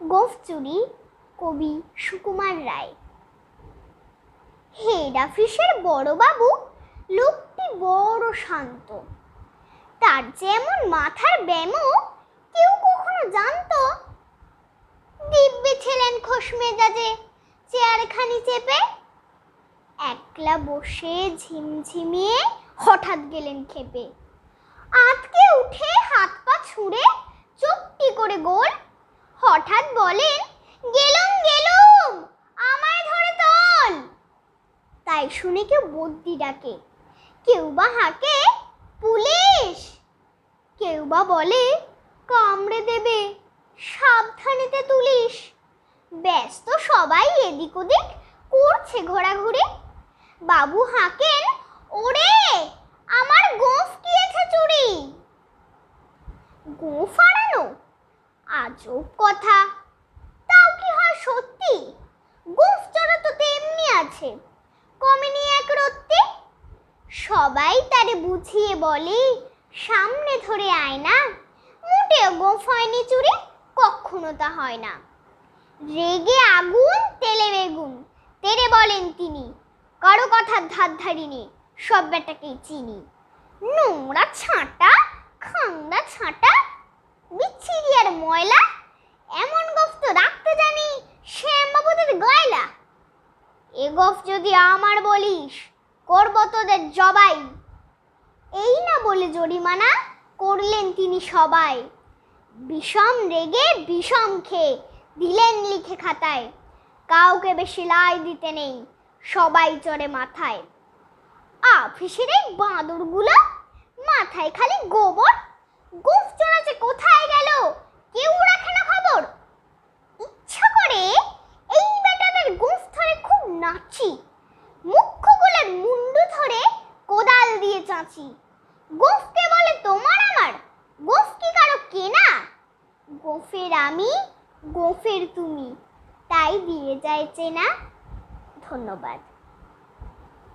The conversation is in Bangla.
গোঁফ চুরি, কবি সুকুমার রায়। হেড অফিসের বড়বাবু লোকটি বড় শান্ত। তার যেমন মাথার ব্যামো কেউ কখনো জানতো। দিব্যি ছিলেন খোশ মেজাজে, চেয়ারখানি চেপে একলা বসে ঝিমঝিমিয়ে হঠাৎ গেলেন খেপে। আঁতকে উঠে হাত পা ছুঁড়ে চুপটি করে গোল হঠাৎ বলেন, গেলুম গেলুম, আমায় ধরে তোল। তাই শুনে কেউ বদ্যি ডাকে, কেউ বা হাঁকে পুলিশ, কেউ বা বলে কামড়ে দেবে, সাবধানেতে তুলিস। ব্যস্ত সবাই এদিক ওদিক করছে ঘোরাঘুরি। বাবু হাঁকেন, ওরে আমার গোঁফ গিয়েছে চুরি। গোঁফ হারানো আজব কথা, তাও কি হয় সত্যি? গোঁফ চোরা তো তেমনি আছে, কমেনি এক রত্তি। সবাই তারে বুঝিয়ে বলে, সামনে ধরে আয় না, মোটেও গোঁফ হয়নি চুরি, কখনো তা হয় না। রেগে আগুন তেলে বেগুন, তেরে বলেন তিনি, কারো কথার ধার ধারিনি, সব বেটাকেই চিনি। নোংরা ছাঁটা, খাংরা ছাঁটা, বিচ্ছিরি আর ময়লা, এমন গোঁফ তো রাখতে জানি শ্যামবাবুদের গয়লা। এ গোঁফ যদি আমার বলিস, করব তোদের জবাই। এই না বলে জরিমানা করলেন তিনি সবাই। বিষম রেগে বিষম খেয়ে দিলেন লিখে খাতায়, কাউকে বেশি লাই দিতে নেই, সবাই চড়ে মাথায়। অফিসের এই বাঁদরগুলো মাথায় খালি গোবর, গোঁফ চোরাছে কোথায় গেল কেউ রাখে না খবর। ইচ্ছা করে এই বেটাদের গোঁফ ধরে খুব নাচি, মুখ্যগুলোর মুন্ডু ধরে কোদাল দিয়ে চাঁচি। গোঁফকে বলে তোমার আমার, গোঁফ কি কারো কেনা? গোঁফের আমি, গোঁফের তুমি, তাই দিয়ে যায় চেনা। ধন্যবাদ।